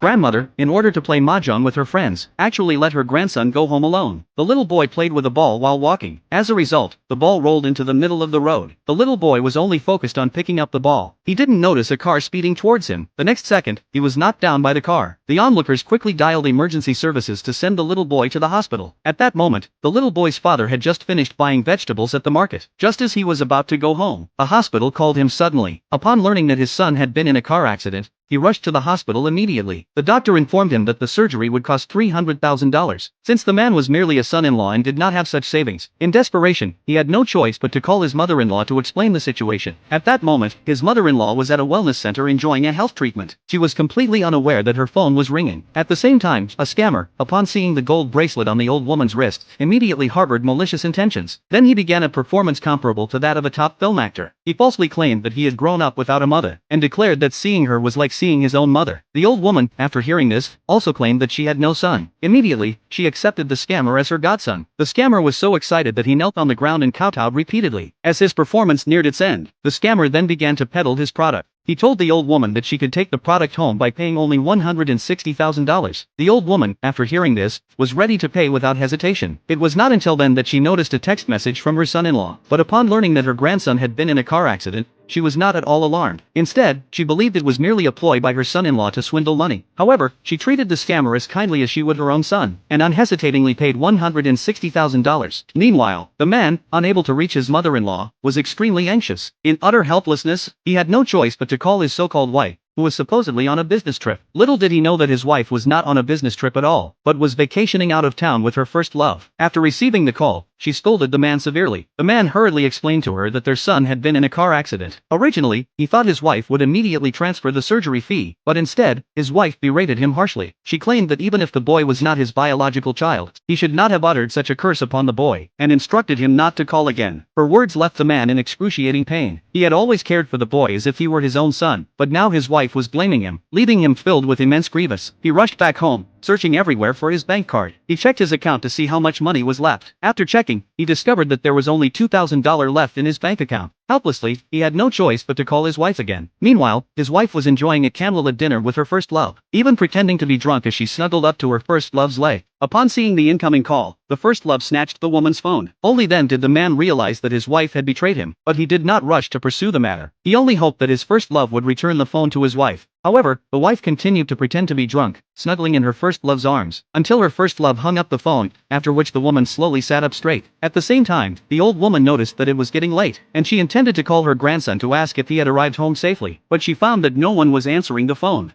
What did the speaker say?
grandmother, in order to play mahjong with her friends, actually let her grandson go home alone. The little boy played with a ball while walking. As a result, the ball rolled into the middle of the road. The little boy was only focused on picking up the ball. He didn't notice a car speeding towards him. The next second, he was knocked down by the car. The onlookers quickly dialed emergency services to send the little boy to the hospital. At that moment, the little boy's father had just finished buying vegetables at the market. Just as he was about to go home, a hospital called him suddenly. Upon learning that his son had been in a car accident, he rushed to the hospital immediately. The doctor informed him that the surgery would cost $300,000. Since the man was merely a son-in-law and did not have such savings, in desperation, he had no choice but to call his mother-in-law to explain the situation. At that moment, his mother-in-law was at a wellness center enjoying a health treatment. She was completely unaware that her phone was ringing. At the same time, a scammer, upon seeing the gold bracelet on the old woman's wrist, immediately harbored malicious intentions. Then he began a performance comparable to that of a top film actor. He falsely claimed that he had grown up without a mother, and declared that seeing her was like seeing his own mother. The old woman, after hearing this, also claimed that she had no son. Immediately, she accepted the scammer as her godson. The scammer was so excited that he knelt on the ground and kowtowed repeatedly. As his performance neared its end, the scammer then began to peddle his product. He told the old woman that she could take the product home by paying only $160,000. The old woman, after hearing this, was ready to pay without hesitation. It was not until then that she noticed a text message from her son-in-law. But upon learning that her grandson had been in a car accident, she was not at all alarmed. Instead, she believed it was merely a ploy by her son-in-law to swindle money. However, she treated the scammer as kindly as she would her own son, and unhesitatingly paid $160,000. Meanwhile, the man, unable to reach his mother-in-law, was extremely anxious. In utter helplessness, he had no choice but to call his so-called wife, who was supposedly on a business trip. Little did he know that his wife was not on a business trip at all, but was vacationing out of town with her first love. After receiving the call, she scolded the man severely. The man hurriedly explained to her that their son had been in a car accident. Originally, he thought his wife would immediately transfer the surgery fee, but instead, his wife berated him harshly. She claimed that even if the boy was not his biological child, he should not have uttered such a curse upon the boy, and instructed him not to call again. Her words left the man in excruciating pain. He had always cared for the boy as if he were his own son, but now his wife was blaming him, leaving him filled with immense grievance. He rushed back home, searching everywhere for his bank card. He checked his account to see how much money was left. After checking, he discovered that there was only $2,000 left in his bank account. Helplessly, he had no choice but to call his wife again. Meanwhile, his wife was enjoying a candlelit dinner with her first love, even pretending to be drunk as she snuggled up to her first love's leg. Upon seeing the incoming call, the first love snatched the woman's phone. Only then did the man realize that his wife had betrayed him, but he did not rush to pursue the matter. He only hoped that his first love would return the phone to his wife. However, the wife continued to pretend to be drunk, snuggling in her first love's arms, until her first love hung up the phone, after which the woman slowly sat up straight. At the same time, the old woman noticed that it was getting late, and she intended to call her grandson to ask if he had arrived home safely, but she found that no one was answering the phone.